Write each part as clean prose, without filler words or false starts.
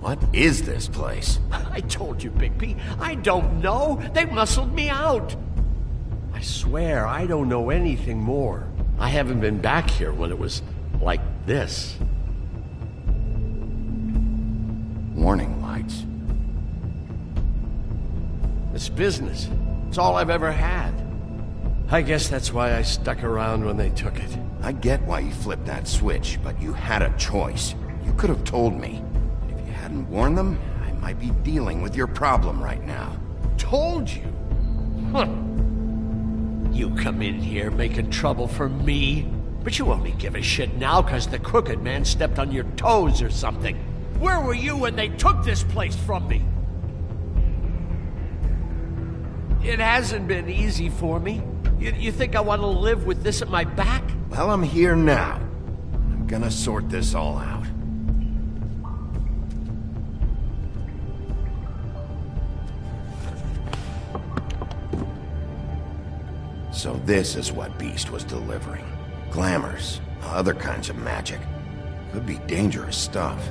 What is this place? I told you, Bigby. I don't know. They muscled me out. I swear, I don't know anything more. I haven't been back here when it was like this. Warning lights. It's business. It's all I've ever had. I guess that's why I stuck around when they took it. I get why you flipped that switch, but you had a choice. You could have told me. If you hadn't warned them, I might be dealing with your problem right now. Told you? Huh. You come in here making trouble for me, but you only give a shit now because the crooked man stepped on your toes or something. Where were you when they took this place from me? It hasn't been easy for me. You think I want to live with this at my back? Well, I'm here now. I'm gonna sort this all out. So this is what Beast was delivering. Glamours, other kinds of magic. Could be dangerous stuff.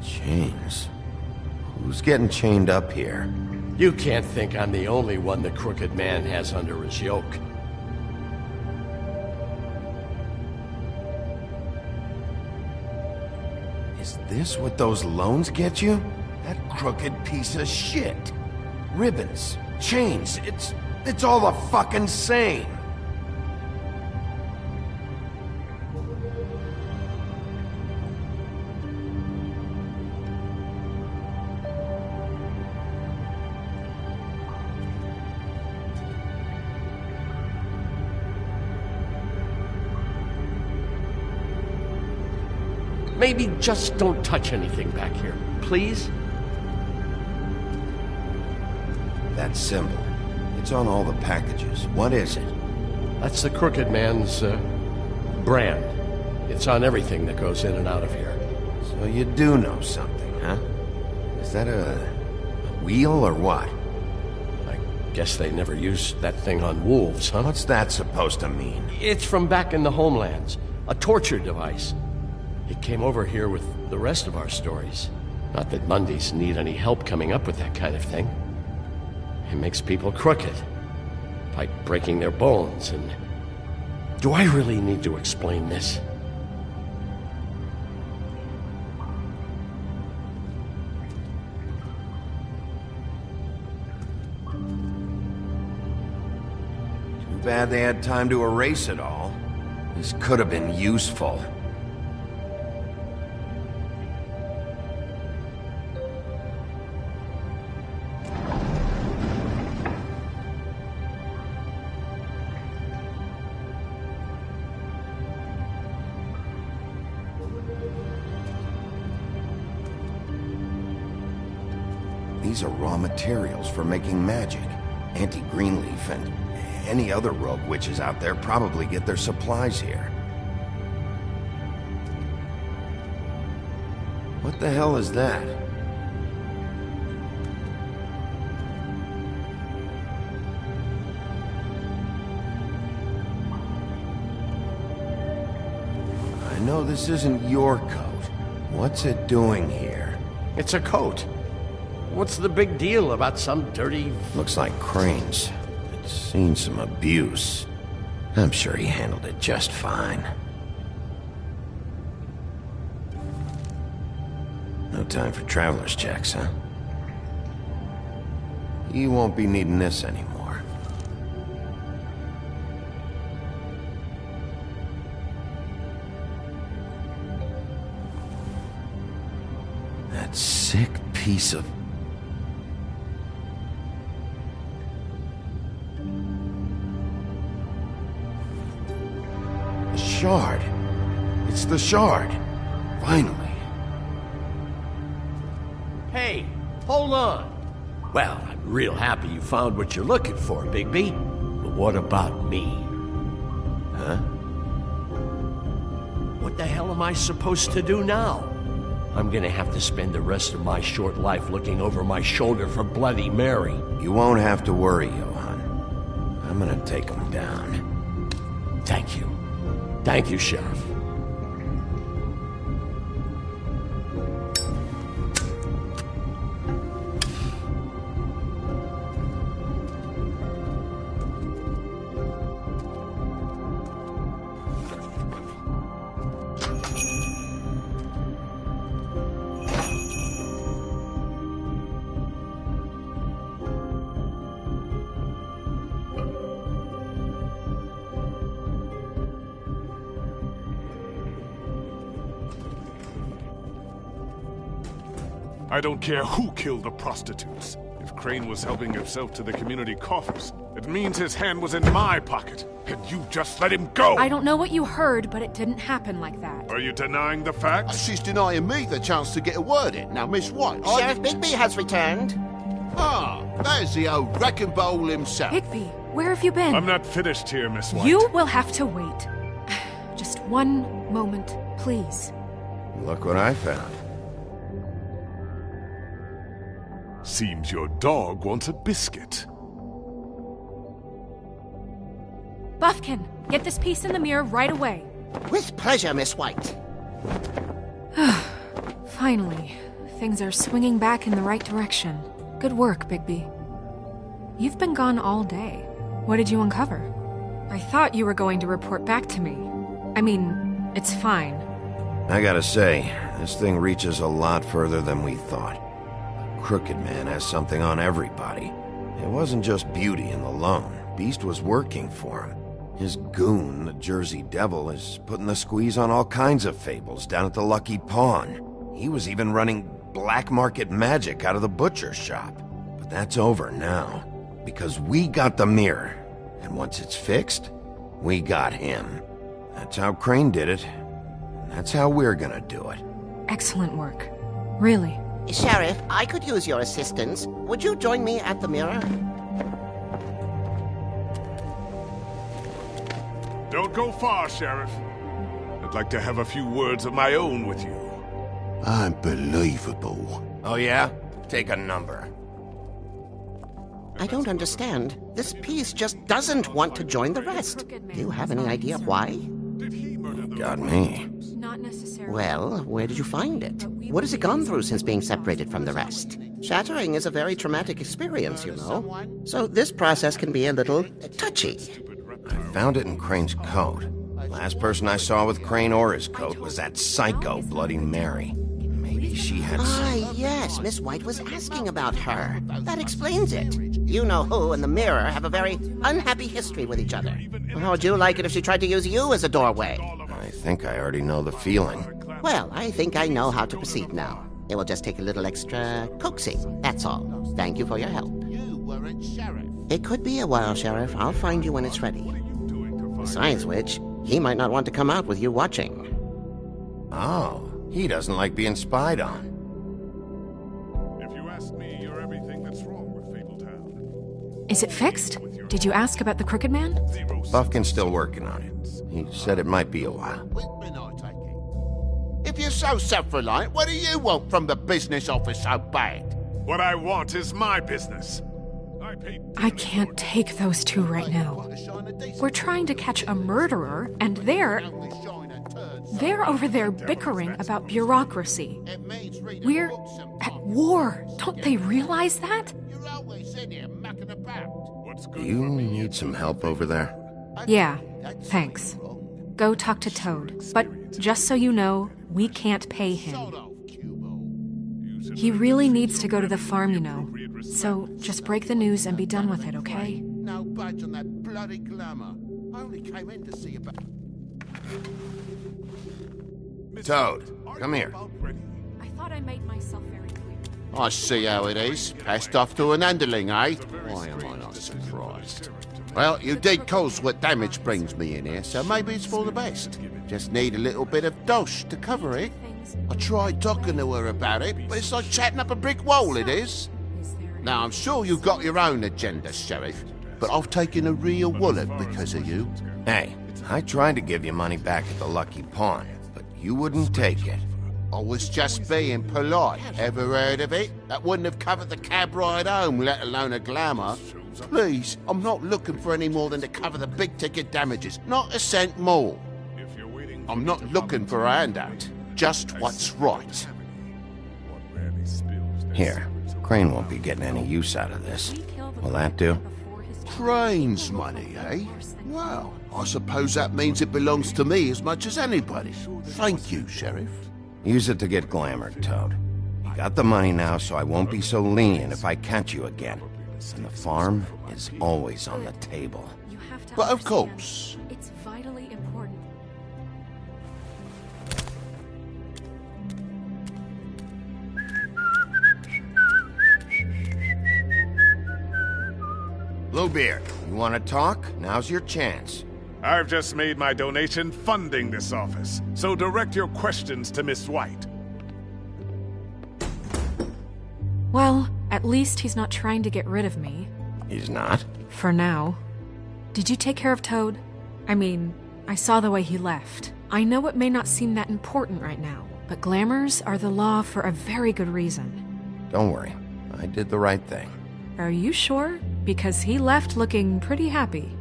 Chains. Who's getting chained up here? You can't think I'm the only one the crooked man has under his yoke. Is this what those loans get you? That crooked piece of shit. Ribbons, chains, it's all the fucking same. Maybe just don't touch anything back here, please? That symbol. It's on all the packages. What is it? That's the Crooked Man's, brand. It's on everything that goes in and out of here. So you do know something, huh? Is that a wheel or what? I guess they never used that thing on wolves, huh? What's that supposed to mean? It's from back in the homelands. A torture device. It came over here with the rest of our stories. Not that Mundies need any help coming up with that kind of thing. It makes people crooked. By breaking their bones and... Do I really need to explain this? Too bad they had time to erase it all. This could have been useful. These are raw materials for making magic. Auntie Greenleaf and any other rogue witches out there probably get their supplies here. What the hell is that? I know this isn't your coat. What's it doing here? It's a coat. What's the big deal about some dirty... Looks like Crane's. It's seen some abuse. I'm sure he handled it just fine. No time for traveler's checks, huh? You won't be needing this anymore. That sick piece of... Shard. It's the shard. Finally. Hey, hold on. Well, I'm real happy you found what you're looking for, Bigby. But what about me? Huh? What the hell am I supposed to do now? I'm gonna have to spend the rest of my short life looking over my shoulder for Bloody Mary. You won't have to worry, Johann. I'm gonna take him down. Thank you. Thank you, Sheriff. I don't care who killed the prostitutes. If Crane was helping himself to the community coffers, it means his hand was in my pocket, and you just let him go! I don't know what you heard, but it didn't happen like that. Are you denying the facts? She's denying me the chance to get a word in. Now, Miss White, Sheriff Bigby has returned. Ah, there's the old wrecking bowl himself. Bigby, where have you been? I'm not finished here, Miss White. You will have to wait. Just one moment, please. Look what I found. Seems your dog wants a biscuit. Buffkin, get this piece in the mirror right away. With pleasure, Miss White. Finally, things are swinging back in the right direction. Good work, Bigby. You've been gone all day. What did you uncover? I thought you were going to report back to me. I mean, it's fine. I gotta say, This thing reaches a lot further than we thought. The Crooked Man has something on everybody. It wasn't just Beauty and the Lone. Beast was working for him. His goon, the Jersey Devil, is putting the squeeze on all kinds of fables down at the Lucky Pawn. He was even running black market magic out of the butcher shop. But that's over now, because we got the mirror. And once it's fixed, we got him. That's how Crane did it. And that's how we're gonna do it. Excellent work. Really. Sheriff, I could use your assistance. Would you join me at the mirror? Don't go far, Sheriff. I'd like to have a few words of my own with you. Unbelievable. Oh yeah? Take a number. I don't understand. This piece just doesn't want to join the rest. Do you have any idea why? Got me. Not necessarily. Well, where did you find it? What has it gone through since being separated from the rest? Shattering is a very traumatic experience, you know. So this process can be a little touchy. I found it in Crane's coat. Last person I saw with Crane or his coat was that psycho Bloody Mary. Maybe she had Ah, yes, Miss White was asking about her. That explains it. You know who and the mirror have a very unhappy history with each other. How would you like it if she tried to use you as a doorway? I think I already know the feeling. Well, I think I know how to proceed now. It will just take a little extra coaxing, that's all. Thank you for your help. You weren't sheriff. It could be a while, Sheriff. I'll find you when it's ready. Besides which, he might not want to come out with you watching. Oh, he doesn't like being spied on. If you ask me, you're everything that's wrong with Fabletown. Is it fixed? Did you ask about the Crooked Man? Buffkin's still working on it. He said it might be a while. Whitman, I take it. If you're so self-reliant, what do you want from the business office so bad? What I want is my business. I can't take those two right now. We're trying to catch a murderer, and they're over there bickering about bureaucracy. We're at war. Don't they realize that? You're always in here mucking about. Do you need some help over there? Yeah, thanks. Go talk to Toad. But just so you know, we can't pay him. He really needs to go to the farm, you know. So just break the news and be done with it, okay? No budge on that bloody glamour. I only came in to see about... Toad, come here. I thought I made myself very clear. I see how it is. Passed off to an underling, eh? Why am I not surprised? Well, you did cause what damage brings me in here, so maybe it's for the best. Just need a little bit of dosh to cover it. I tried talking to her about it, but it's like chatting up a brick wall, it is. Now, I'm sure you've got your own agenda, Sheriff, but I've taken a real wallet because of you. Hey, I tried to give you money back at the Lucky Pawn, but you wouldn't take it. I was just being polite. Ever heard of it? That wouldn't have covered the cab ride home, let alone a glamour. Please, I'm not looking for any more than to cover the big-ticket damages. Not a cent more. I'm not looking for a handout. Just what's right. Here, Crane won't be getting any use out of this. Will that do? Crane's money, eh? Well, I suppose that means it belongs to me as much as anybody. Thank you, Sheriff. Use it to get glamored, Toad. You got the money now, so I won't be so lenient if I catch you again. And the farm is always on the table. But of course. It's vitally important. Bluebeard, you want to talk? Now's your chance. I've just made my donation funding this office, so direct your questions to Miss White. Well, at least he's not trying to get rid of me. He's not? For now. Did you take care of Toad? I mean, I saw the way he left. I know it may not seem that important right now, but glamours are the law for a very good reason. Don't worry. I did the right thing. Are you sure? Because he left looking pretty happy.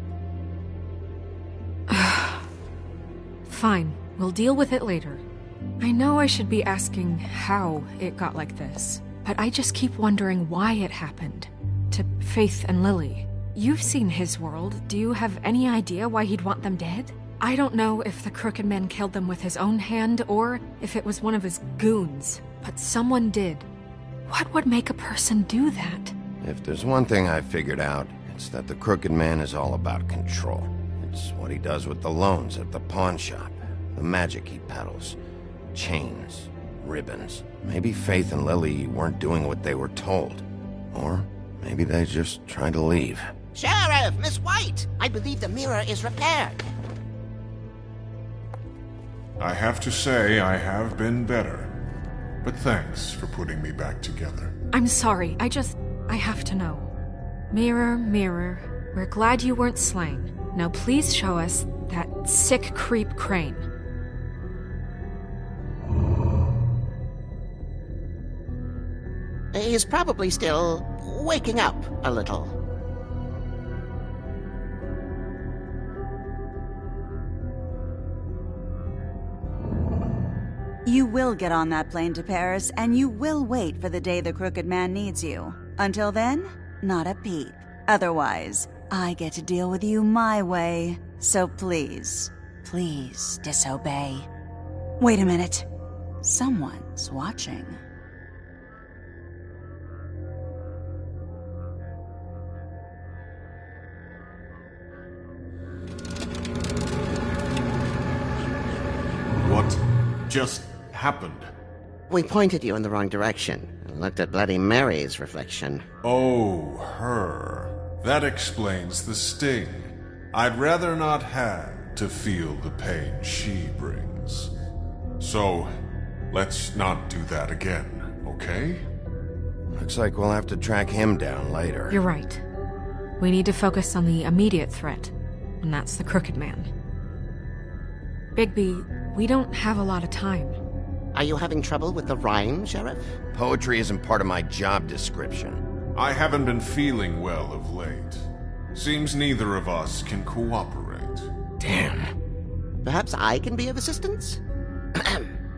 Fine, we'll deal with it later. I know I should be asking how it got like this, but I just keep wondering why it happened. To Faith and Lily. You've seen his world. Do you have any idea why he'd want them dead? I don't know if the Crooked Man killed them with his own hand or if it was one of his goons, but someone did. What would make a person do that? If there's one thing I figured out, it's that the Crooked Man is all about control. It's what he does with the loans at the pawn shop, the magic he peddles, chains, ribbons. Maybe Faith and Lily weren't doing what they were told. Or maybe they just tried to leave. Sheriff, Miss White! I believe the mirror is repaired. I have to say I have been better. But thanks for putting me back together. I'm sorry, I have to know. Mirror, mirror, we're glad you weren't slain. Now please show us that sick creep Crane. He's probably still waking up a little. You will get on that plane to Paris, and you will wait for the day the Crooked Man needs you. Until then, not a peep. Otherwise, I get to deal with you my way. So please, please disobey. Wait a minute. Someone's watching. What just happened? We pointed you in the wrong direction and looked at Bloody Mary's reflection. Oh, her. That explains the sting. I'd rather not have to feel the pain she brings. So, let's not do that again, okay? Looks like we'll have to track him down later. You're right. We need to focus on the immediate threat, and that's the Crooked Man. Bigby, we don't have a lot of time. Are you having trouble with the rhyme, Sheriff? Poetry isn't part of my job description. I haven't been feeling well of late. Seems neither of us can cooperate. Damn. Perhaps I can be of assistance?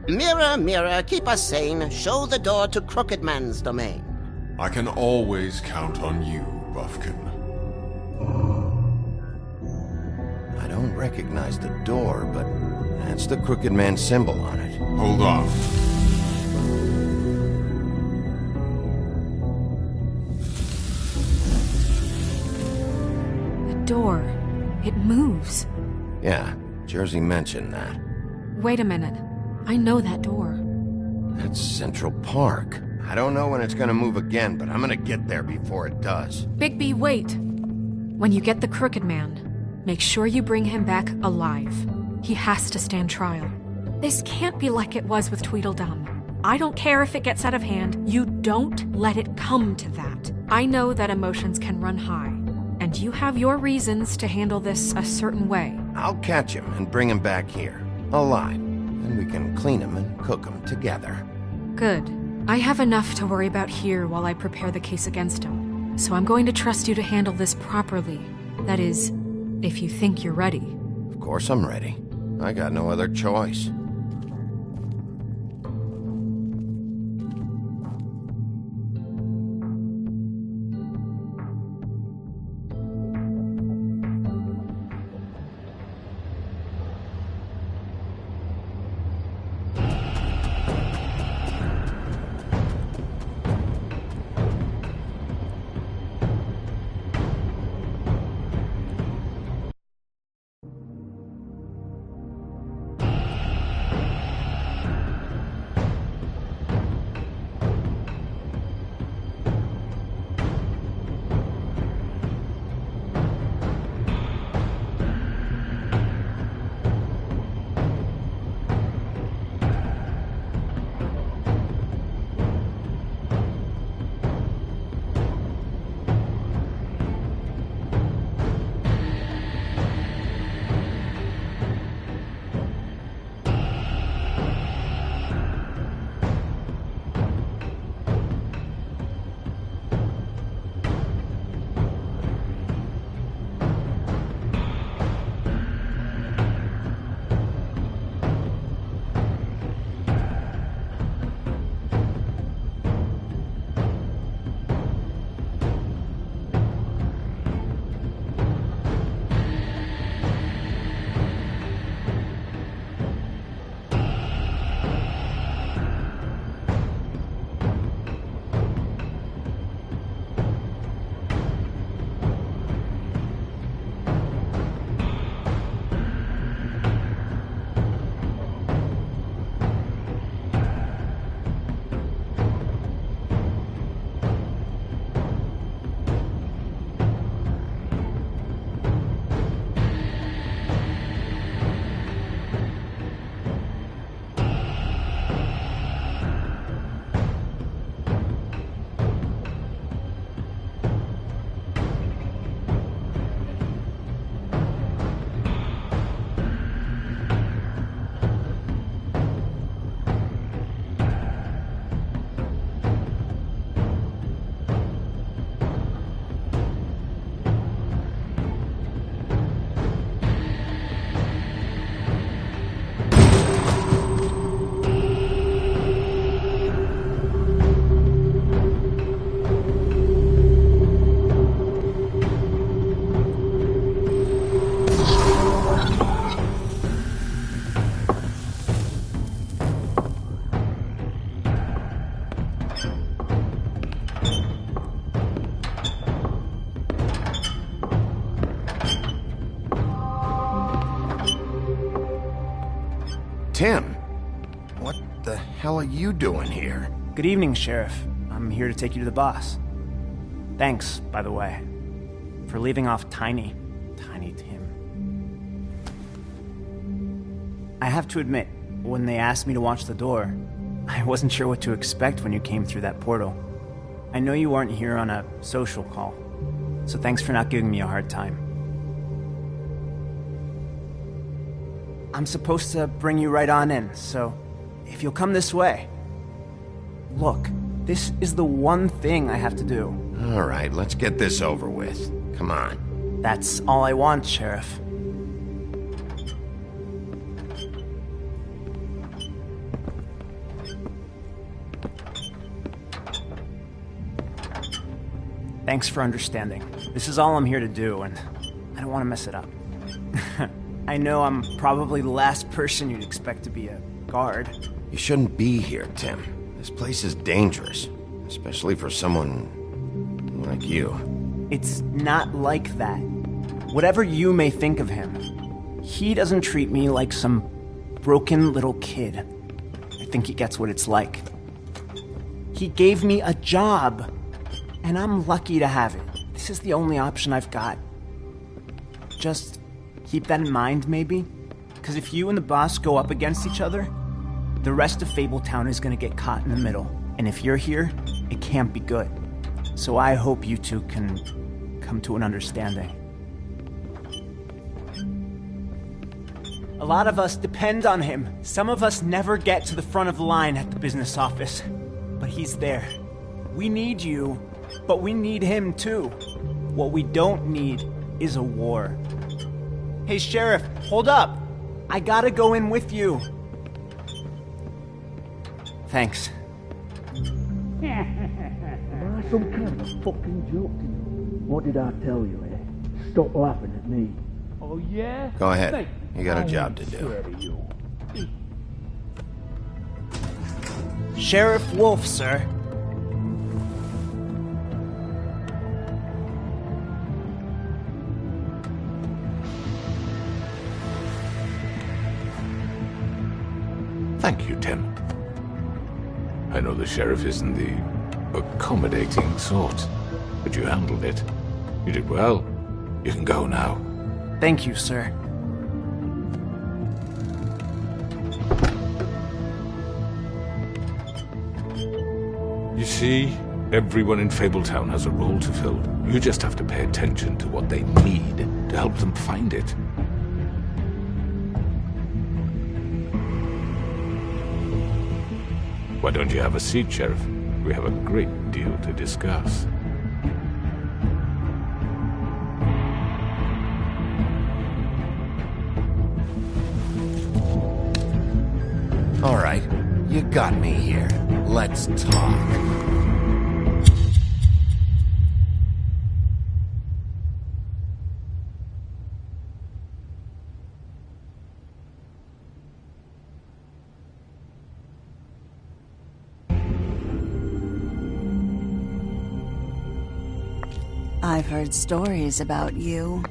Mirror, mirror, keep us sane. Show the door to Crooked Man's domain. I can always count on you, Buffkin. I don't recognize the door, but that's the Crooked Man symbol on it. Hold on. The door. It moves. Yeah, Jersey mentioned that. Wait a minute. I know that door. That's Central Park. I don't know when it's gonna move again, but I'm gonna get there before it does. Bigby, wait! When you get the Crooked Man, make sure you bring him back alive. He has to stand trial. This can't be like it was with Tweedledum. I don't care if it gets out of hand. You don't let it come to that. I know that emotions can run high, and you have your reasons to handle this a certain way. I'll catch him and bring him back here, alive. And we can clean him and cook him together. Good. I have enough to worry about here while I prepare the case against him. So I'm going to trust you to handle this properly. That is, if you think you're ready. Of course I'm ready. I got no other choice. Tim, what the hell are you doing here? Good evening, Sheriff. I'm here to take you to the boss. Thanks, by the way, for leaving off Tiny Tim. I have to admit, when they asked me to watch the door, I wasn't sure what to expect when you came through that portal. I know you weren't here on a social call, so thanks for not giving me a hard time. I'm supposed to bring you right on in, so if you'll come this way. Look, this is the one thing I have to do. All right, let's get this over with. Come on. That's all I want, Sheriff. Thanks for understanding. This is all I'm here to do, and I don't want to mess it up. I know I'm probably the last person you'd expect to be a guard. You shouldn't be here, Tim. This place is dangerous, especially for someone like you. It's not like that. Whatever you may think of him, he doesn't treat me like some broken little kid. I think he gets what it's like. He gave me a job, and I'm lucky to have it. This is the only option I've got. Just keep that in mind, maybe? Because if you and the boss go up against each other, the rest of Fabletown is going to get caught in the middle. And if you're here, it can't be good. So I hope you two can come to an understanding. A lot of us depend on him. Some of us never get to the front of the line at the business office. But he's there. We need you, but we need him too. What we don't need is a war. Hey, Sheriff, hold up. I gotta go in with you. Thanks. Am I some kind of fucking joke to you? What did I tell you, eh? Stop laughing at me. Oh, yeah? Go ahead. You got a job to do. Scared of you. Sheriff Wolf, sir. Thank you, Tim. I know the sheriff isn't the accommodating sort, but you handled it. You did well. You can go now. Thank you, sir. You see, everyone in Fabletown has a role to fill. You just have to pay attention to what they need to help them find it. Why don't you have a seat, Sheriff? We have a great deal to discuss. All right, you got me here. Let's talk. I've heard stories about you.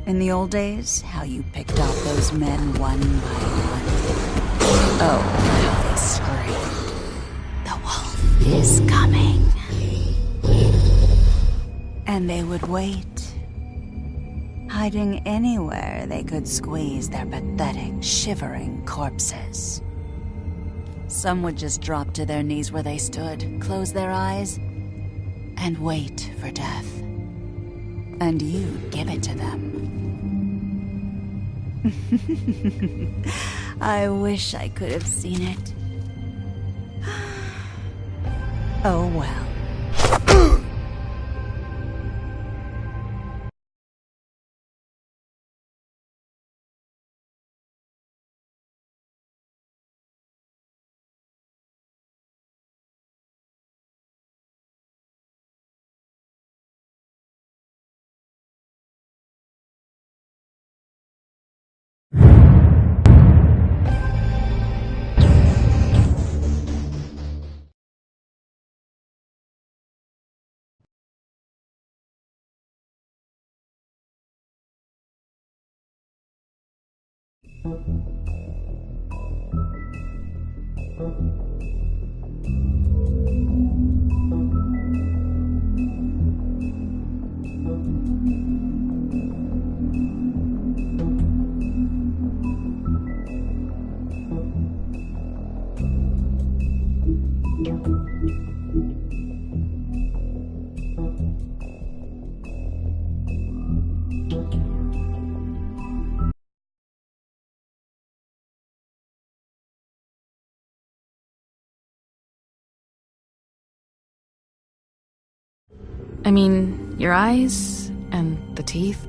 In the old days, how you picked off those men one by one. Oh, how they screamed. The wolf is coming. And they would wait, hiding anywhere they could squeeze their pathetic, shivering corpses. Some would just drop to their knees where they stood, close their eyes, and wait for death. And you'd give it to them. I wish I could have seen it. Oh well. I mean, your eyes and the teeth.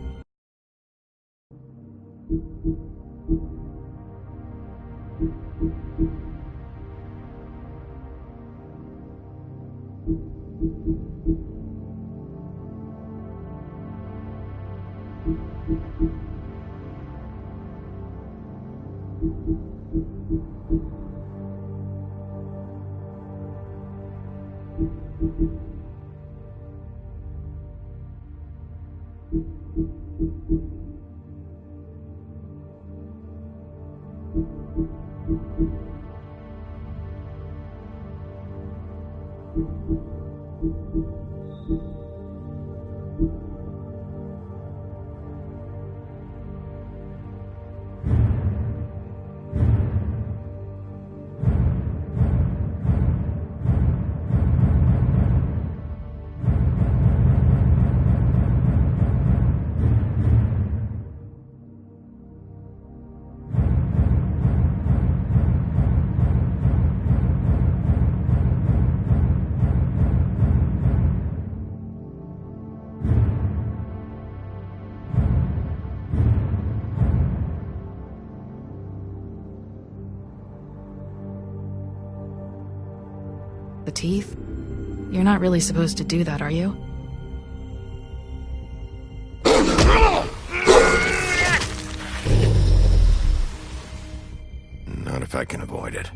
The teeth? You're not really supposed to do that, are you? Not if I can avoid it.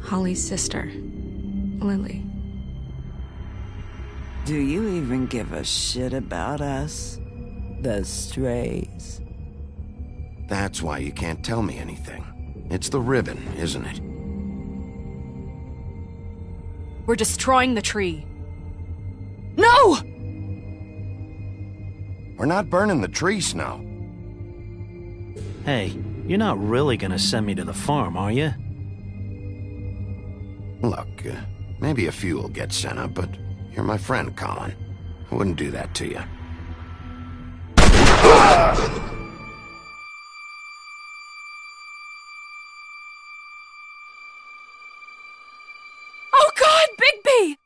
Holly's sister, Lily. Do you even give a shit about us? The strays? That's why you can't tell me anything. It's the ribbon, isn't it? We're destroying the tree. No! We're not burning the tree, Snow. Hey, you're not really gonna send me to the farm, are you? Look, maybe a few will get sent up, but you're my friend, Colin. I wouldn't do that to you. Oh God, Bigby!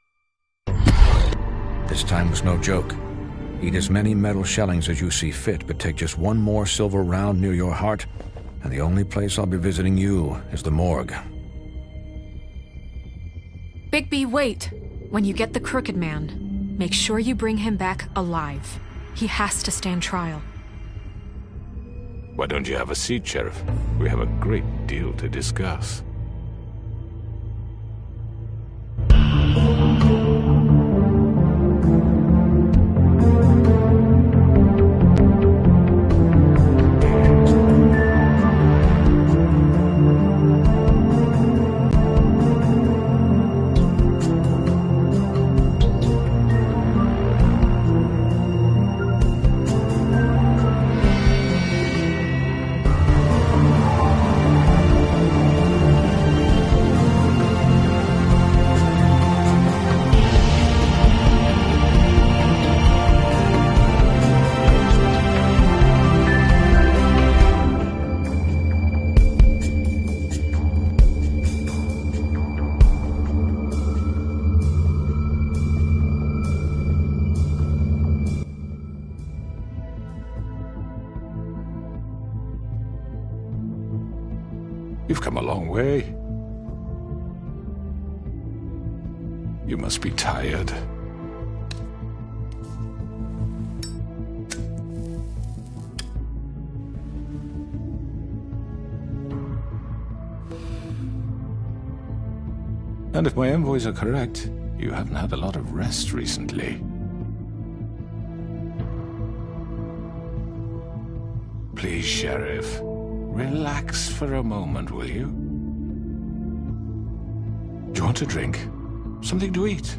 This time was no joke. Eat as many metal shellings as you see fit, but take just one more silver round near your heart, and the only place I'll be visiting you is the morgue. Bigby, wait. When you get the Crooked Man, make sure you bring him back alive. He has to stand trial. Why don't you have a seat, Sheriff? We have a great deal to discuss. You've come a long way. You must be tired. And if my envoys are correct, you haven't had a lot of rest recently. Please, Sheriff, relax for a moment, will you? Do you want a drink? Something to eat?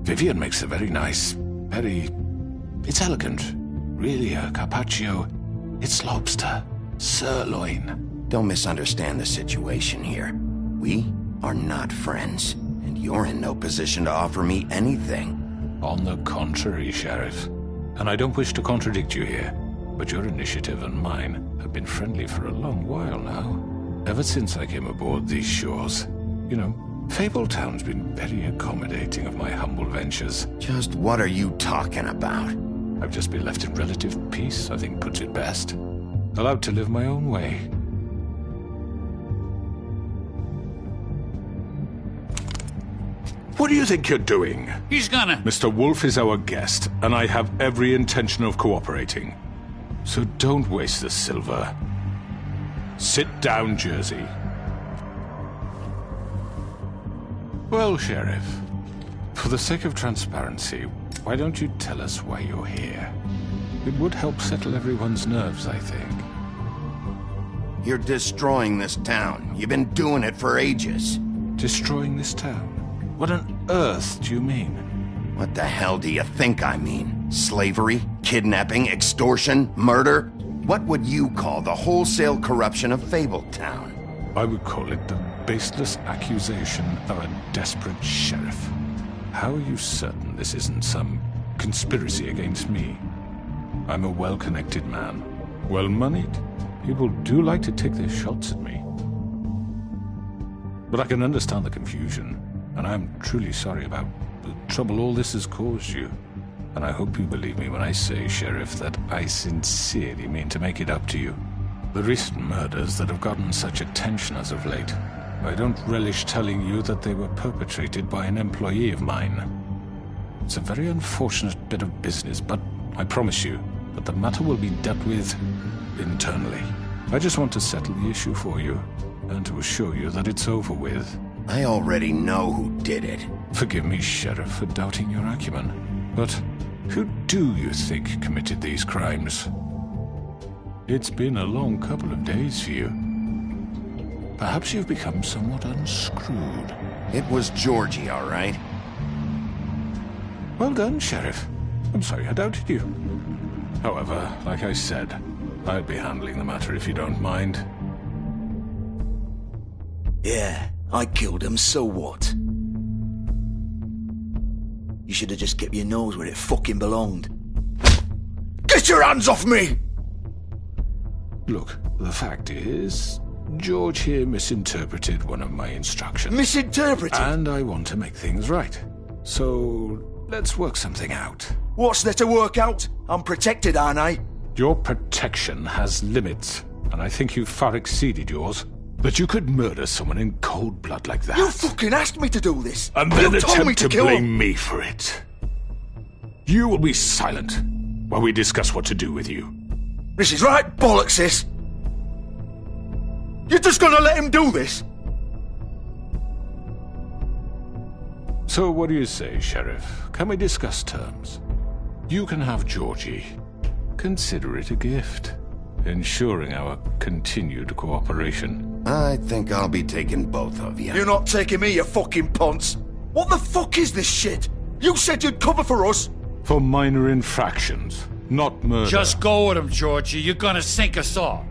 Vivian makes a very nice, it's elegant. Really a carpaccio. It's lobster, sirloin. Don't misunderstand the situation here. We are not friends, and you're in no position to offer me anything. On the contrary, Sheriff. And I don't wish to contradict you here, but your initiative and mine have been friendly for a long while now. Ever since I came aboard these shores. You know, Fabletown's been very accommodating of my humble ventures. Just what are you talking about? I've just been left in relative peace, I think puts it best. Allowed to live my own way. What do you think you're doing? He's gonna... Mr. Wolf is our guest, and I have every intention of cooperating. So don't waste the silver. Sit down, Jersey. Well, Sheriff, for the sake of transparency, why don't you tell us why you're here? It would help settle everyone's nerves, I think. You're destroying this town. You've been doing it for ages. Destroying this town? What on earth do you mean? What the hell do you think I mean? Slavery? Kidnapping? Extortion? Murder? What would you call the wholesale corruption of Fabletown? I would call it the baseless accusation of a desperate sheriff. How are you certain this isn't some conspiracy against me? I'm a well-connected man, well-moneyed. People do like to take their shots at me. But I can understand the confusion. And I'm truly sorry about the trouble all this has caused you. And I hope you believe me when I say, Sheriff, that I sincerely mean to make it up to you. The recent murders that have gotten such attention as of late, I don't relish telling you that they were perpetrated by an employee of mine. It's a very unfortunate bit of business, but I promise you that the matter will be dealt with internally. I just want to settle the issue for you, and to assure you that it's over with. I already know who did it. Forgive me, Sheriff, for doubting your acumen. But who do you think committed these crimes? It's been a long couple of days for you. Perhaps you've become somewhat unscrewed. It was Georgie, all right. Well done, Sheriff. I'm sorry I doubted you. However, like I said, I'll be handling the matter if you don't mind. Yeah, I killed him, so what? You should have just kept your nose where it fucking belonged. Get your hands off me! Look, the fact is, George here misinterpreted one of my instructions. Misinterpreted? And I want to make things right. So, let's work something out. What's there to work out? I'm protected, aren't I? Your protection has limits, and I think you've far exceeded yours. But you could murder someone in cold blood like that. You fucking asked me to do this! And then you told me attempt to kill blame him. me for it. You will be silent while we discuss what to do with you. This is right bollocks, this! You're just gonna let him do this? So what do you say, Sheriff? Can we discuss terms? You can have Georgie. Consider it a gift, ensuring our continued cooperation. I think I'll be taking both of you. You're not taking me, you fucking ponce! What the fuck is this shit? You said you'd cover for us! For minor infractions, not murder. Just go with him, Georgie. You're gonna sink us all.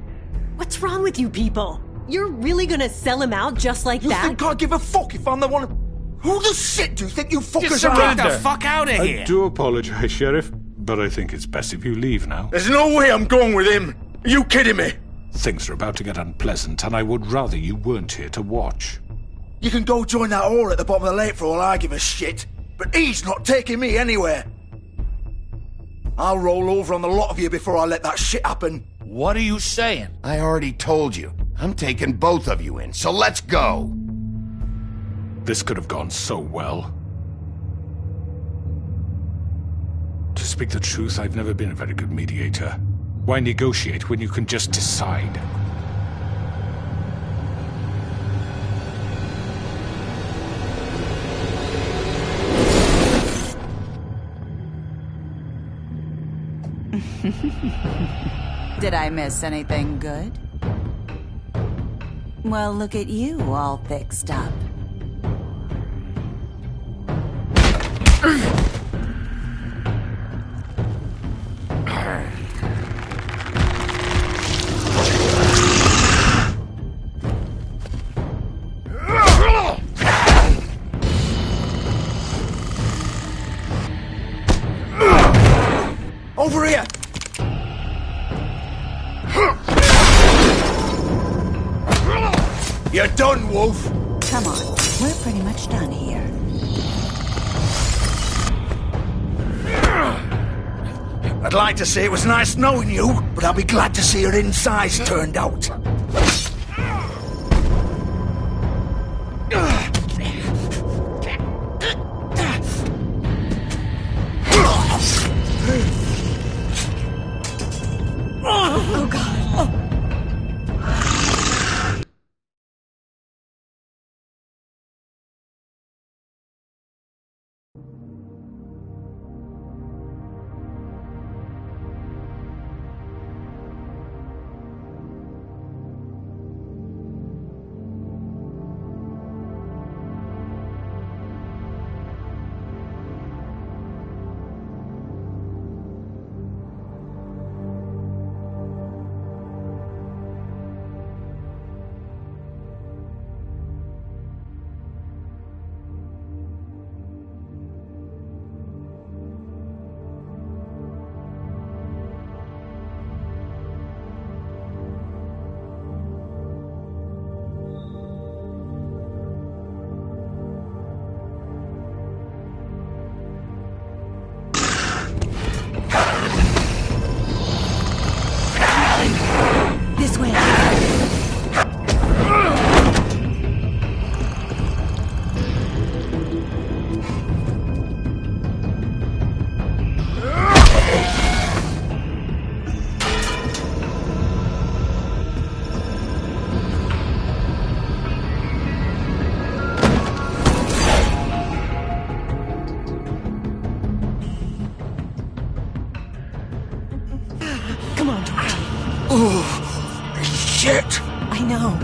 What's wrong with you people? You're really gonna sell him out just like that? You think I give a fuck if I'm the one... Who the shit do you think you fuckers are? Get the fuck out of here! I do apologize, Sheriff, but I think it's best if you leave now. There's no way I'm going with him! Are you kidding me? Things are about to get unpleasant, and I would rather you weren't here to watch. You can go join that whore at the bottom of the lake for all I give a shit, but he's not taking me anywhere. I'll roll over on the lot of you before I let that shit happen. What are you saying? I already told you. I'm taking both of you in, so let's go. This could have gone so well. To speak the truth, I've never been a very good mediator. Why negotiate when you can just decide? Did I miss anything good? Well, look at you, all fixed up. Over here! You're done, Wolf! Come on, we're pretty much done here. I'd like to say it was nice knowing you, but I'll be glad to see your insides turned out. Oh, God. This way. Come on, Georgie. Oh, shit! I know.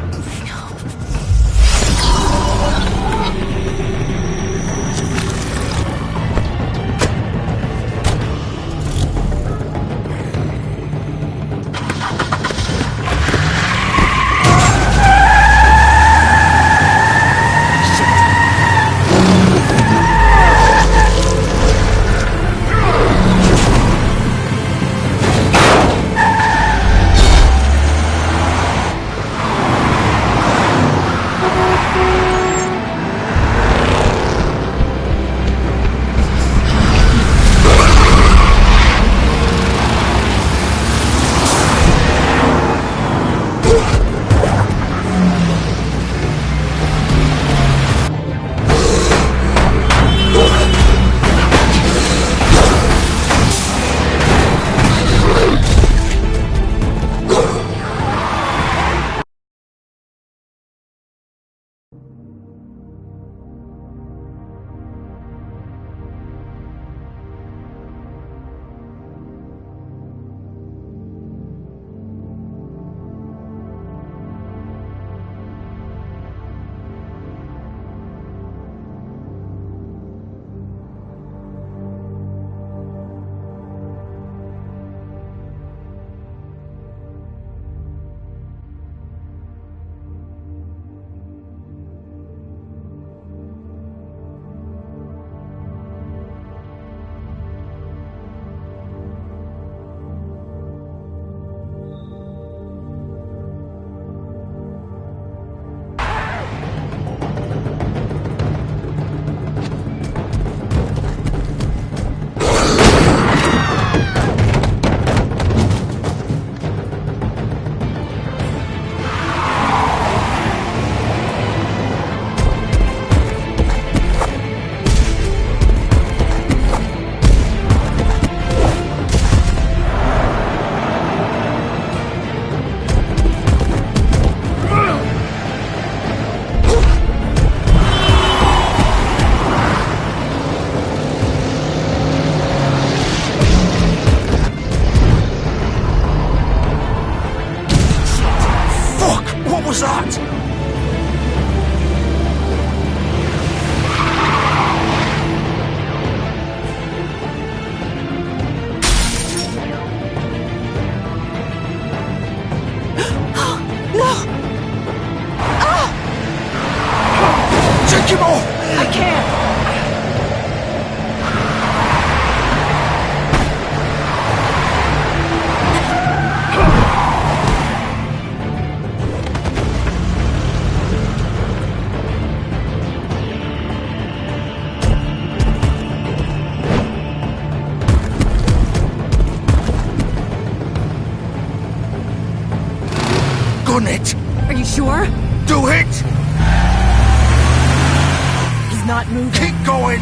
done it. Are you sure? Do it! He's not moving. Keep going!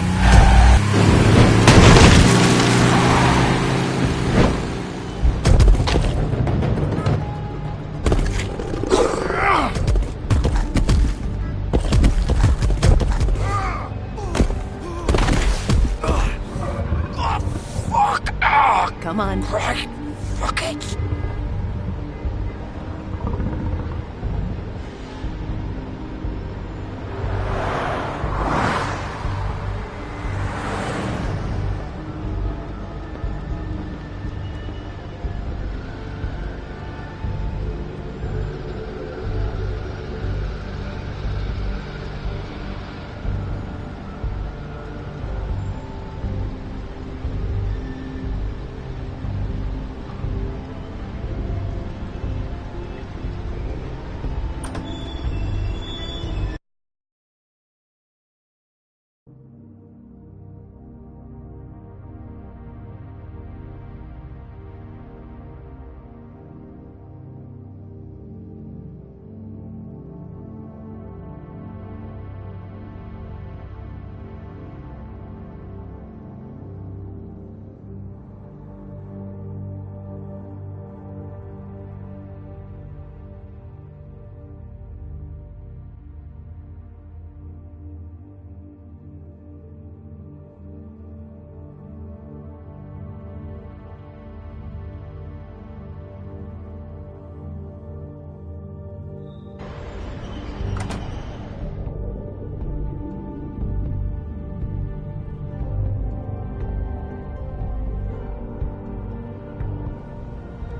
Come on. Right. Fuck it.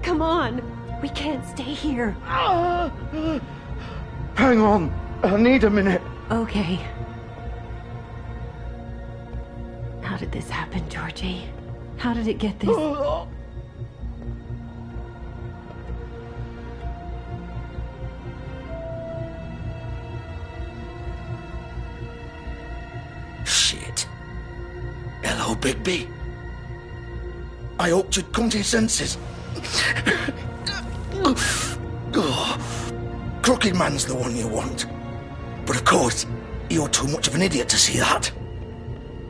Come on. We can't stay here. Hang on. I need a minute. Okay. How did this happen, Georgie? How did it get this? Shit. Hello, Bigby. I hoped you'd come to your senses. Crooked Man's the one you want. But of course, you're too much of an idiot to see that.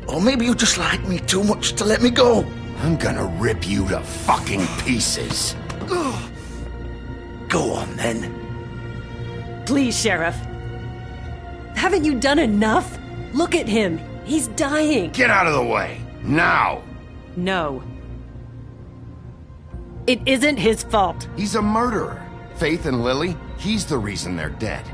Or maybe you just like me too much to let me go. I'm gonna rip you to fucking pieces. Go on, then. Please, Sheriff. Haven't you done enough? Look at him. He's dying. Get out of the way. Now. No. It isn't his fault. He's a murderer. Faith and Lily, he's the reason they're dead.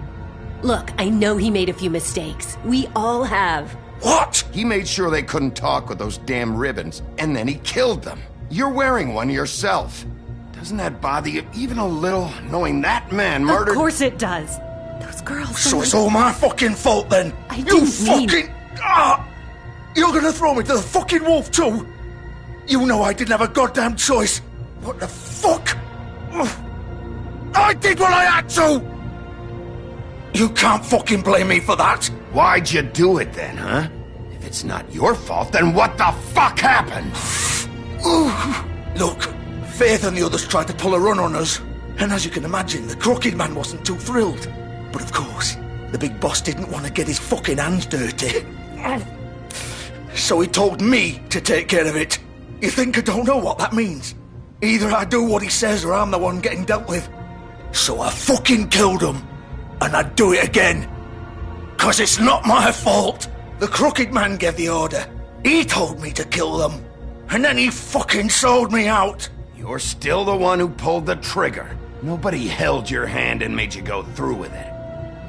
Look, I know he made a few mistakes. We all have. What? He made sure they couldn't talk with those damn ribbons, and then he killed them. You're wearing one yourself. Doesn't that bother you even a little, knowing that man murdered— Of course it does. Those girls— So it's all my fucking fault, then? I didn't mean— You're gonna throw me to the fucking wolf, too? You know I didn't have a goddamn choice. What the fuck? I did what I had to! You can't fucking blame me for that. Why'd you do it then, huh? If it's not your fault, then what the fuck happened? Look, Faith and the others tried to pull a run on us. And as you can imagine, the Crooked Man wasn't too thrilled. But of course, the big boss didn't want to get his fucking hands dirty. So he told me to take care of it. You think I don't know what that means? Either I do what he says or I'm the one getting dealt with. So I fucking killed him. And I'd do it again. 'Cause it's not my fault. The Crooked Man gave the order. He told me to kill them. And then he fucking sold me out. You're still the one who pulled the trigger. Nobody held your hand and made you go through with it.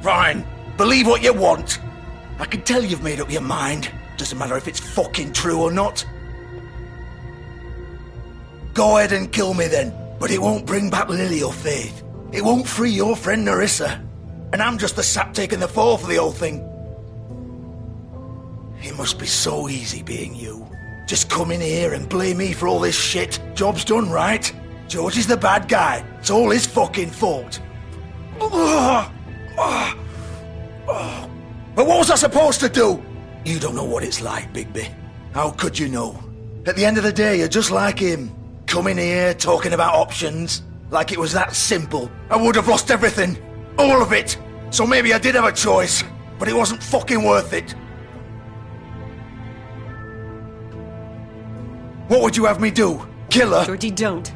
Fine. Believe what you want. I can tell you've made up your mind. Doesn't matter if it's fucking true or not. Go ahead and kill me then. But it won't bring back Lily or Faith. It won't free your friend Nerissa. And I'm just the sap taking the fall for the whole thing. It must be so easy being you. Just come in here and blame me for all this shit. Job's done, right? George is the bad guy. It's all his fucking fault. But what was I supposed to do? You don't know what it's like, Bigby. How could you know? At the end of the day, you're just like him. Coming here, talking about options. Like it was that simple. I would have lost everything. All of it. So maybe I did have a choice, but it wasn't fucking worth it. What would you have me do? Kill her? Georgie, don't.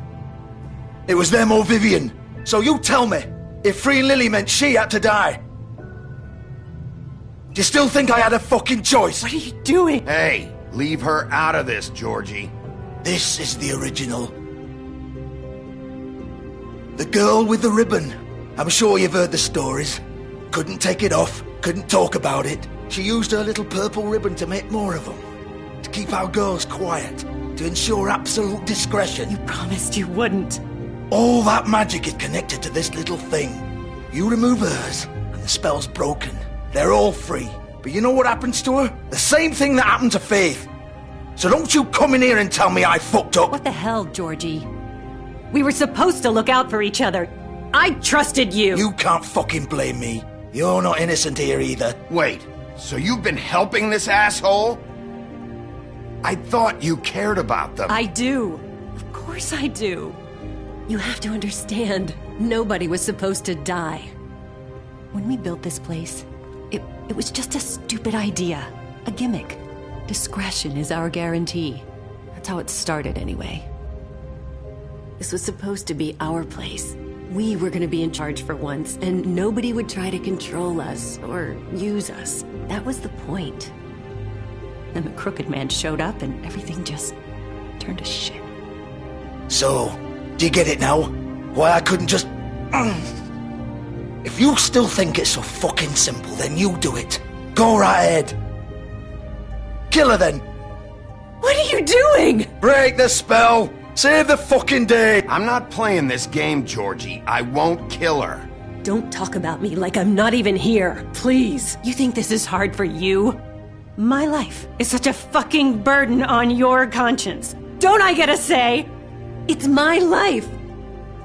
It was them or Vivian. So you tell me, if freeing Lily meant she had to die, do you still think I had a fucking choice? What are you doing? Hey, leave her out of this, Georgie. This is the original. The girl with the ribbon. I'm sure you've heard the stories. Couldn't take it off, couldn't talk about it. She used her little purple ribbon to make more of them. To keep our girls quiet. To ensure absolute discretion. You promised you wouldn't. All that magic is connected to this little thing. You remove hers, and the spell's broken. They're all free. But you know what happens to her? The same thing that happened to Faith. So don't you come in here and tell me I fucked up. What the hell, Georgie? We were supposed to look out for each other. I trusted you. You can't fucking blame me. You're not innocent here either. Wait, so you've been helping this asshole? I thought you cared about them. I do. Of course I do. You have to understand, nobody was supposed to die. When we built this place, it was just a stupid idea. A gimmick. Discretion is our guarantee. That's how it started anyway. This was supposed to be our place. We were gonna be in charge for once, and nobody would try to control us or use us. That was the point. Then the Crooked Man showed up and everything just turned to shit. So, do you get it now? Why I couldn't just... If you still think it's so fucking simple, then you do it. Go right ahead. Kill her then. What are you doing? Break the spell. Save the fucking day. I'm not playing this game, Georgie. I won't kill her. Don't talk about me like I'm not even here. Please. You think this is hard for you? My life is such a fucking burden on your conscience. Don't I get a say? It's my life.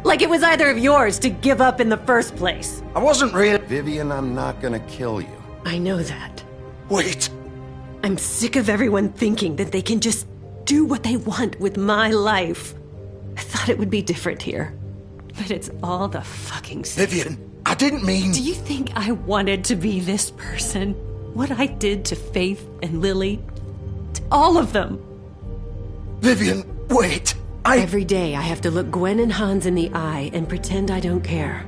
Like it was either of yours to give up in the first place. I wasn't really... Vivian, I'm not gonna kill you. I know that. Wait. I'm sick of everyone thinking that they can just do what they want with my life. I thought it would be different here. But it's all the fucking same. Vivian, I didn't mean... Do you think I wanted to be this person? What I did to Faith and Lily? To all of them? Vivian, wait. Every day I have to look Gwen and Hans in the eye and pretend I don't care.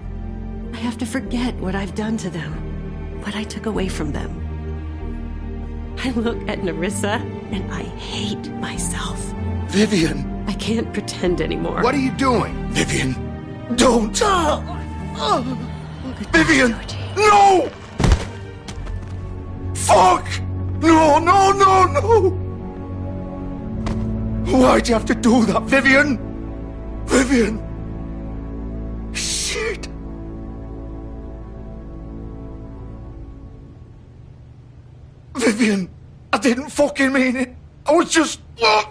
I have to forget what I've done to them. What I took away from them. I look at Nerissa and I hate myself. Vivian. I can't pretend anymore. What are you doing? Vivian, don't. Vivian, no! Fuck! No, no, no, no! Why'd you have to do that, Vivian? Vivian! Shit! Vivian, I didn't fucking mean it. I was just... Oh!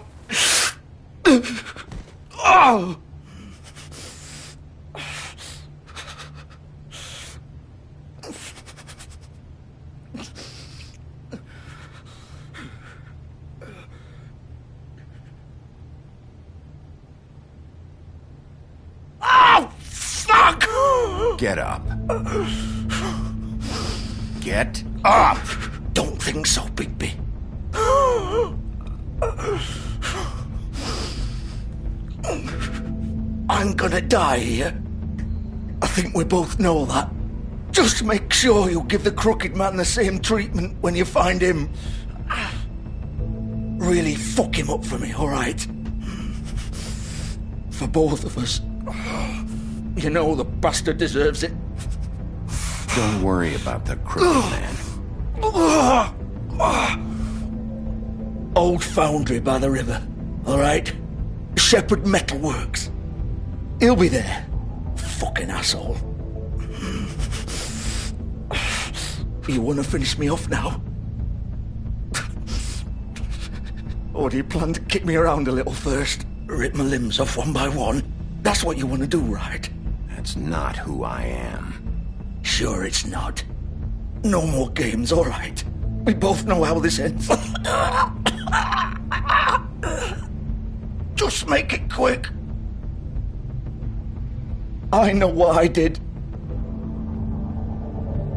Fuck! Get up. Get up! Don't think so, Bigby. I'm gonna die here. I think we both know that. Just make sure you give the Crooked Man the same treatment when you find him. Really fuck him up for me, alright? For both of us. You know the bastard deserves it. Don't worry about the Crooked Man. Old foundry by the river, alright? Shepherd Metalworks. He'll be there. Fucking asshole. You wanna finish me off now? Or do you plan to kick me around a little first? Rip my limbs off one by one? That's what you wanna do, right? That's not who I am. Sure it's not. No more games, alright? We both know how this ends. Just make it quick. I know what I did.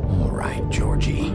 All right, Georgie.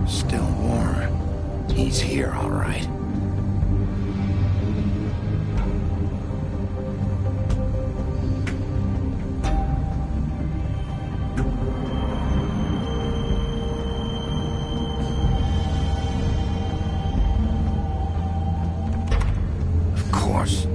Still warm. He's here, all right. Of course.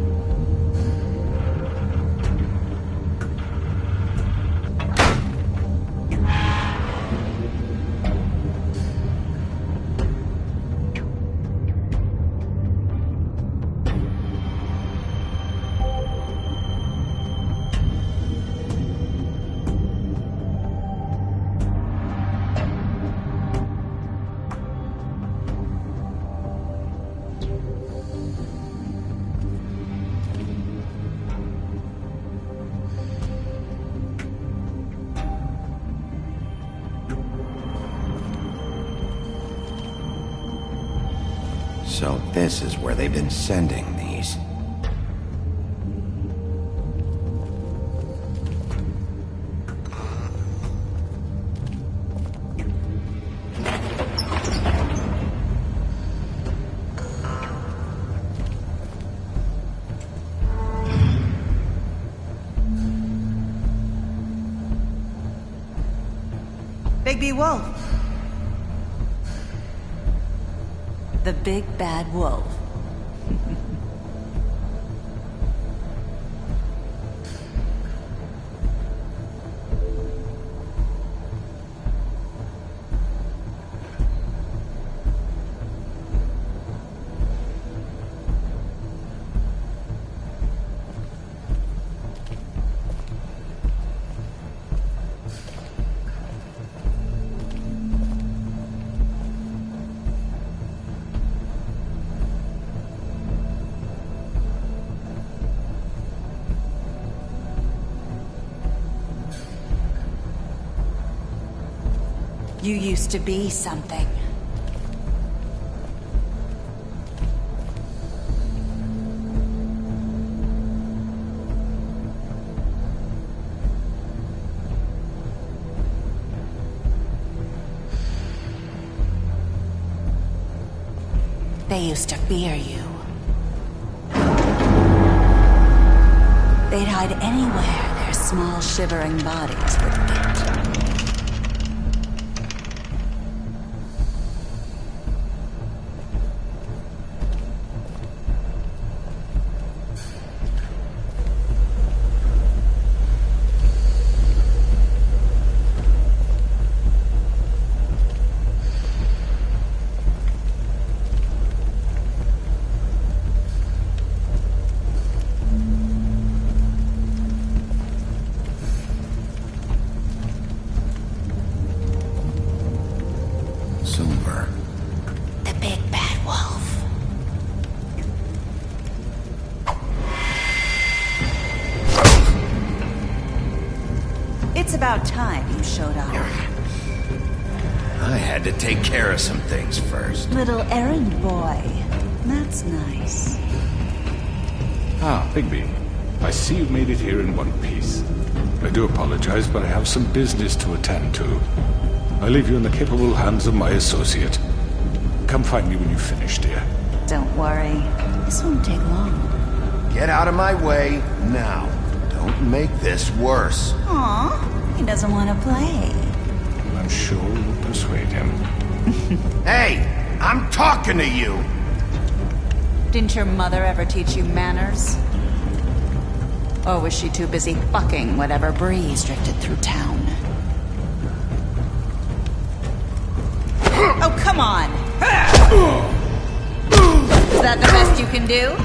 So this is where they've been sending these. Bigby Wolf. The big bad wolf. You used to be something. They used to fear you. They'd hide anywhere their small shivering bodies would fit. Silver. The big bad wolf. It's about time you showed up. I had to take care of some things first. Little errand boy. That's nice. Ah, Bigby. I see you've made it here in one piece. I do apologize, but I have some business to attend to. I leave you in the capable hands of my associate. Come find me when you've finished, dear. Don't worry. This won't take long. Get out of my way now. Don't make this worse. Aw, he doesn't want to play. I'm sure we'll persuade him. Hey, I'm talking to you! Didn't your mother ever teach you manners? Or was she too busy fucking whatever breeze drifted through town? Oh, come on! Is that the best you can do?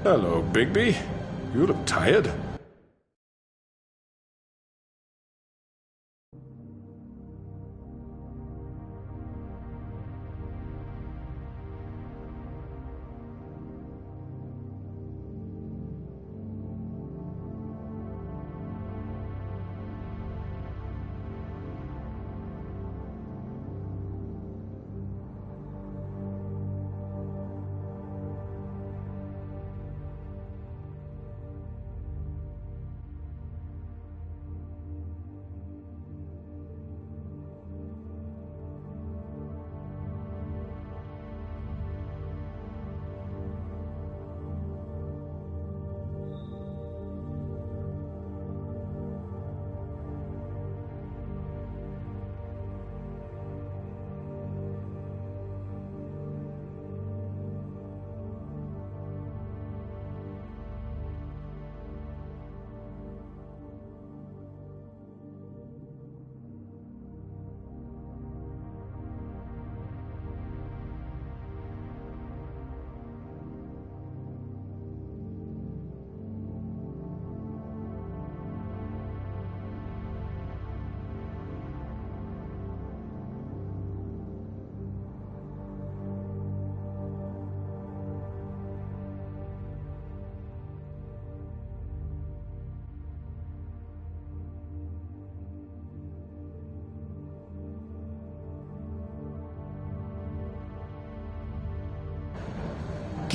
Hello, Bigby. You look tired.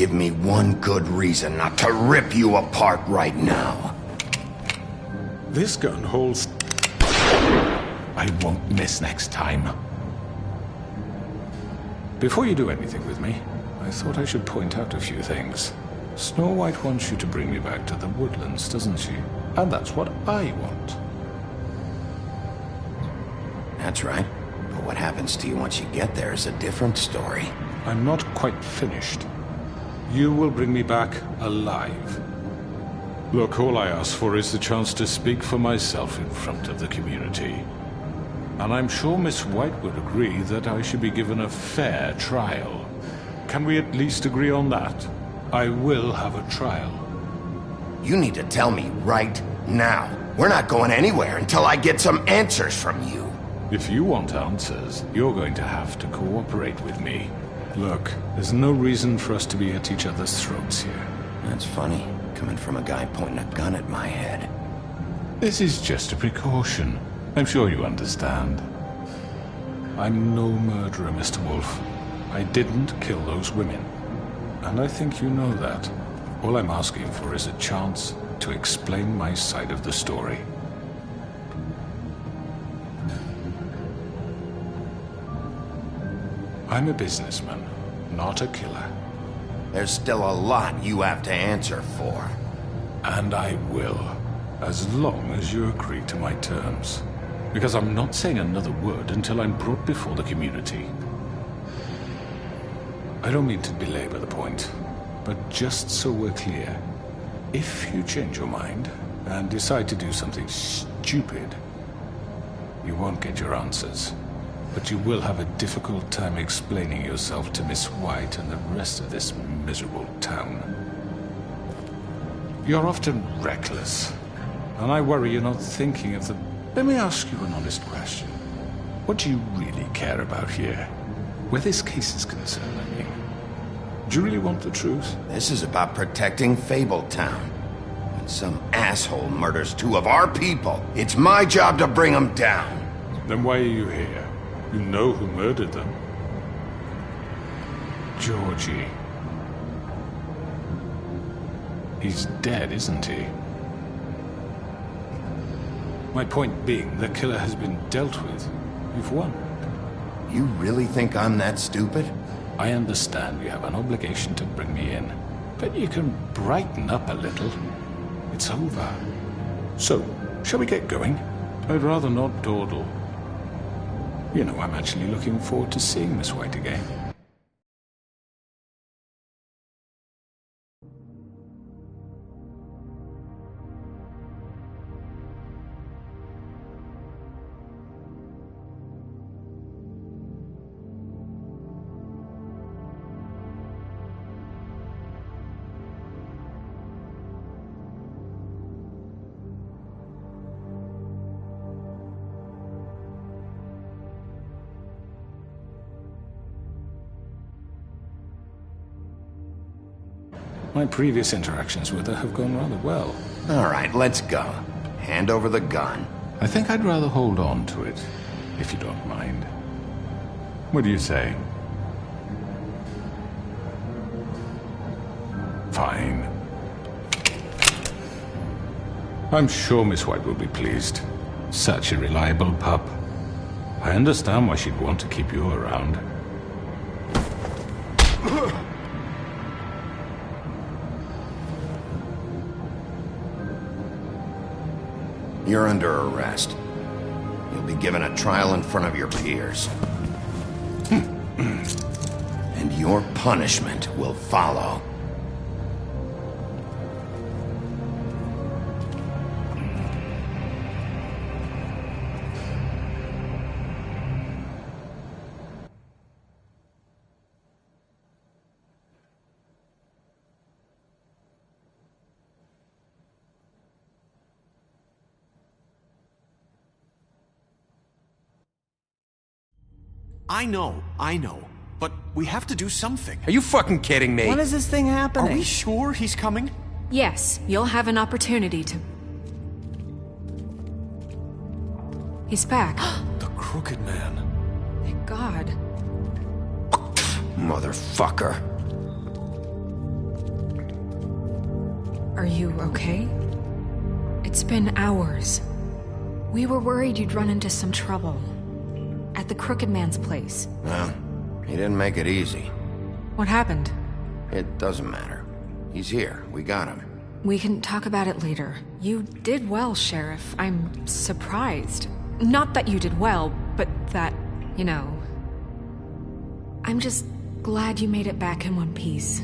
Give me one good reason not to rip you apart right now. This gun holds... I won't miss next time. Before you do anything with me, I thought I should point out a few things. Snow White wants you to bring me back to the woodlands, doesn't she? And that's what I want. That's right. But what happens to you once you get there is a different story. I'm not quite finished. You will bring me back alive. Look, all I ask for is the chance to speak for myself in front of the community. And I'm sure Miss White would agree that I should be given a fair trial. Can we at least agree on that? I will have a trial. You need to tell me right now. We're not going anywhere until I get some answers from you. If you want answers, you're going to have to cooperate with me. Look, there's no reason for us to be at each other's throats here. That's funny, coming from a guy pointing a gun at my head. This is just a precaution. I'm sure you understand. I'm no murderer, Mr. Wolf. I didn't kill those women. And I think you know that. All I'm asking for is a chance to explain my side of the story. I'm a businessman, not a killer. There's still a lot you have to answer for. And I will, as long as you agree to my terms. Because I'm not saying another word until I'm brought before the community. I don't mean to belabor the point, but just so we're clear, if you change your mind and decide to do something stupid, you won't get your answers. But you will have a difficult time explaining yourself to Miss White and the rest of this miserable town. You're often reckless, and I worry you're not thinking of the... Let me ask you an honest question. What do you really care about here? Where this case is concerned, I mean. Do you really want the truth? This is about protecting Fabletown. When some asshole murders two of our people, it's my job to bring them down. Then why are you here? You know who murdered them. Georgie. He's dead, isn't he? My point being, the killer has been dealt with. You've won. You really think I'm that stupid? I understand you have an obligation to bring me in, but you can brighten up a little. It's over. So, shall we get going? I'd rather not dawdle. You know, I'm actually looking forward to seeing Miss White again. My previous interactions with her have gone rather well. All right, let's go. Hand over the gun. I think I'd rather hold on to it, if you don't mind. What do you say? Fine. I'm sure Miss White will be pleased. Such a reliable pup. I understand why she'd want to keep you around. You're under arrest. You'll be given a trial in front of your peers. And your punishment will follow. I know. But we have to do something. Are you fucking kidding me? When is this thing happening? Are we sure he's coming? Yes, you'll have an opportunity to... He's back. The Crooked Man. Thank God. Motherfucker. Are you okay? It's been hours. We were worried you'd run into some trouble. At the Crooked Man's place. Well, he didn't make it easy. What happened? It doesn't matter. He's here. We got him. We can talk about it later. You did well, Sheriff. I'm surprised. Not that you did well, but that, you know... I'm just glad you made it back in one piece.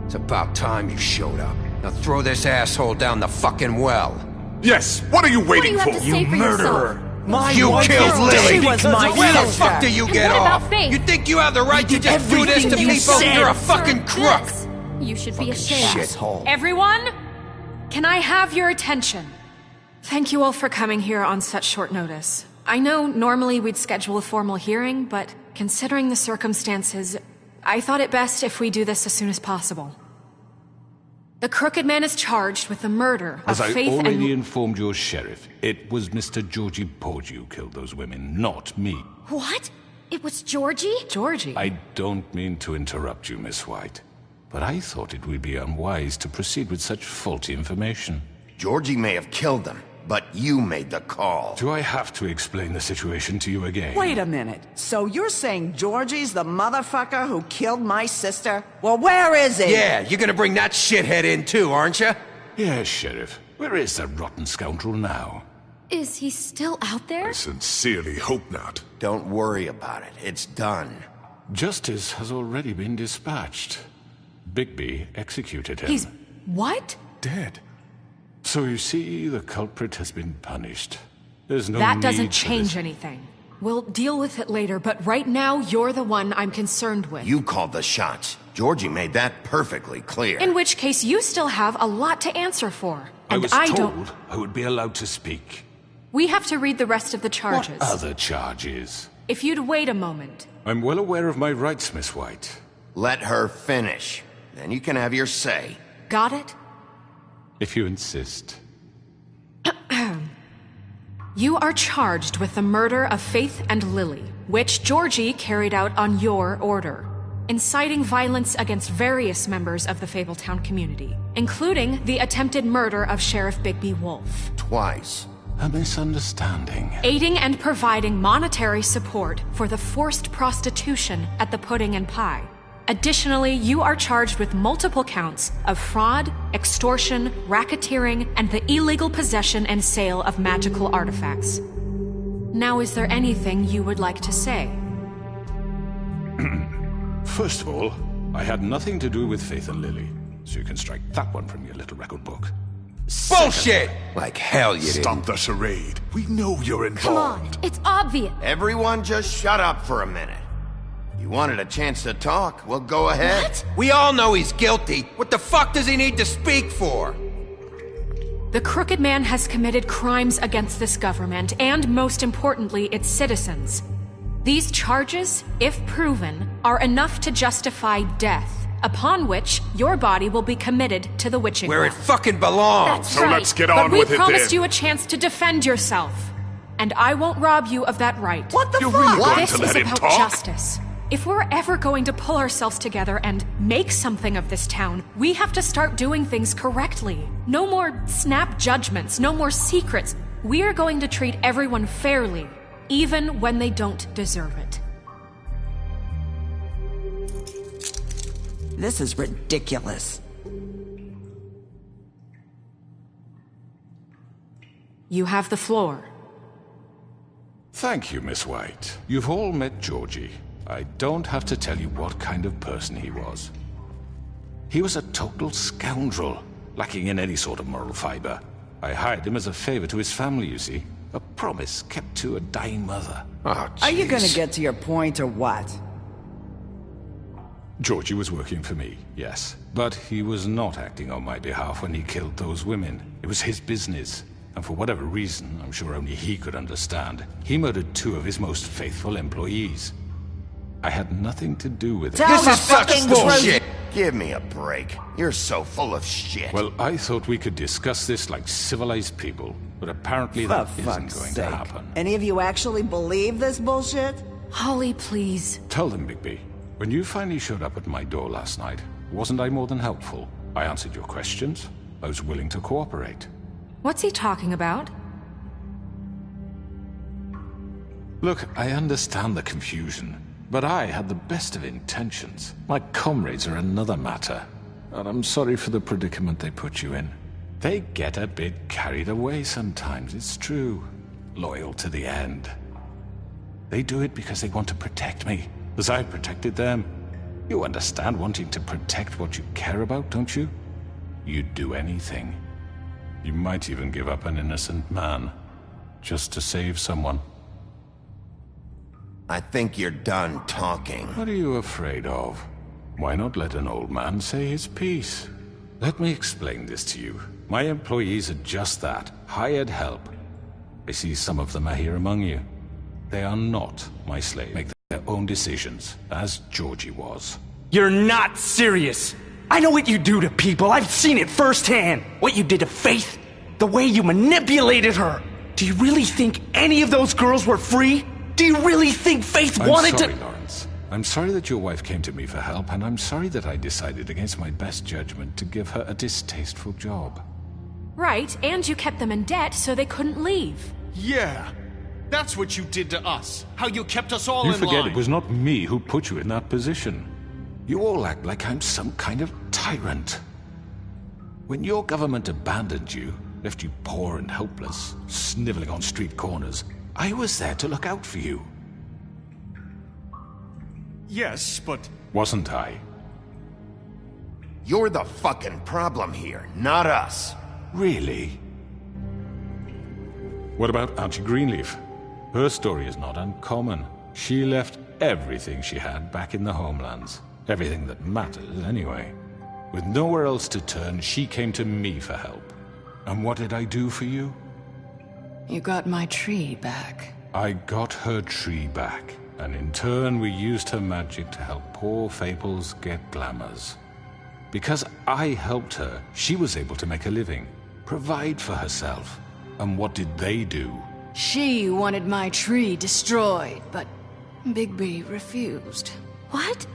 It's about time you showed up. Now throw this asshole down the fucking well. Yes, what are you waiting What do you have for? to say for murderer! You killed Lily! She was my Where the sister. fuck do you And get what about off? Faith? You think you have the right to just do this to everything you people? said. You're a fucking crook! This. You should be ashamed. Shithole. Everyone, can I have your attention? Thank you all for coming here on such short notice. I know normally we'd schedule a formal hearing, but considering the circumstances, I thought it best if we do this as soon as possible. The Crooked Man is charged with the murder of As I Faith already and... informed your sheriff, it was Mr. Georgie Porgy who killed those women, not me. What? It was Georgie? Georgie? I don't mean to interrupt you, Miss White, but I thought it would be unwise to proceed with such faulty information. Georgie may have killed them, but you made the call. Do I have to explain the situation to you again? Wait a minute. So you're saying Georgie's the motherfucker who killed my sister? Well, where is he? Yeah, you're gonna bring that shithead in too, aren't you? Yes, Sheriff. Where is that rotten scoundrel now? Is he still out there? I sincerely hope not. Don't worry about it. It's done. Justice has already been dispatched. Bigby executed him. He's... what? Dead. So you see, the culprit has been punished. There's no That need doesn't for change this. anything. We'll deal with it later, but right now, you're the one I'm concerned with. You called the shots. Georgie made that perfectly clear. In which case, you still have a lot to answer for. I And was don't... told I would be allowed to speak. We have to read the rest of the charges. What other charges? If you'd wait a moment. I'm well aware of my rights, Miss White. Let her finish. Then you can have your say. Got it? If you insist. You are charged with the murder of Faith and Lily, which Georgie carried out on your order, inciting violence against various members of the Fabletown community, including the attempted murder of Sheriff Bigby Wolf. Twice. A misunderstanding. Aiding and providing monetary support for the forced prostitution at the Pudding and Pie. Additionally, you are charged with multiple counts of fraud, extortion, racketeering, and the illegal possession and sale of magical artifacts. Now, is there anything you would like to say? First of all, I had nothing to do with Faith and Lily, so you can strike that one from your little record book. Bullshit! Like hell you didn't. Stop the charade. We know you're Come involved. on, it's obvious. Everyone just shut up for a minute. You wanted a chance to talk? Well, go ahead. What? We all know he's guilty. What the fuck does he need to speak for? The Crooked Man has committed crimes against this government and, most importantly, its citizens. These charges, if proven, are enough to justify death upon which your body will be committed to the witching Where it well. fucking belongs! That's right. let's get but on we with it promised then. you a chance to defend yourself. And I won't rob you of that right. What the You're fuck? really going This to is let him about talk? justice. If we're ever going to pull ourselves together and make something of this town, we have to start doing things correctly. No more snap judgments, no more secrets. We are going to treat everyone fairly, even when they don't deserve it. This is ridiculous. You have the floor. Thank you, Miss White. You've all met Georgie. I don't have to tell you what kind of person he was. He was a total scoundrel, lacking in any sort of moral fiber. I hired him as a favor to his family, you see. A promise kept to a dying mother. Oh, Are you gonna jeez. get to your point or what? Georgie was working for me, yes. But he was not acting on my behalf when he killed those women. It was his business. And for whatever reason, I'm sure only he could understand, he murdered 2 of his most faithful employees. I had nothing to do with it. Tell the fucking truth! Give me a break. You're so full of shit. Well, I thought we could discuss this like civilized people, but apparently For that isn't fuck's going sake. to happen. Any of you actually believe this bullshit? Holly, please. Tell them, Bigby. When you finally showed up at my door last night, wasn't I more than helpful? I answered your questions. I was willing to cooperate. What's he talking about? Look, I understand the confusion, but I had the best of intentions. My comrades are another matter, and I'm sorry for the predicament they put you in. They get a bit carried away sometimes, it's true. Loyal to the end. They do it because they want to protect me, as I protected them. You understand wanting to protect what you care about, don't you? You'd do anything. You might even give up an innocent man, just to save someone. I think you're done talking. What are you afraid of? Why not let an old man say his piece? Let me explain this to you. My employees are just that, hired help. I see some of them are here among you. They are not my slaves. Make their own decisions, as Georgie was. You're not serious. I know what you do to people. I've seen it firsthand. What you did to Faith. The way you manipulated her. Do you really think any of those girls were free? Do you really think Faith wanted I'm sorry, to... Lawrence. I'm sorry that your wife came to me for help, and I'm sorry that I decided against my best judgment to give her a distasteful job. Right, and you kept them in debt so they couldn't leave. Yeah. That's what you did to us. How you kept us all You in forget line. it was not me who put you in that position. You all act like I'm some kind of tyrant. When your government abandoned you, left you poor and helpless, sniveling on street corners, I was there to look out for you. Yes, but... Wasn't I? You're the fucking problem here, not us. Really? What about Auntie Greenleaf? Her story is not uncommon. She left everything she had back in the homelands. Everything that matters, anyway. With nowhere else to turn, she came to me for help. And what did I do for you? You got my tree back. I got her tree back, and in turn we used her magic to help poor Fables get glamours. Because I helped her, she was able to make a living, provide for herself. And what did they do? She wanted my tree destroyed, but Bigby refused. What?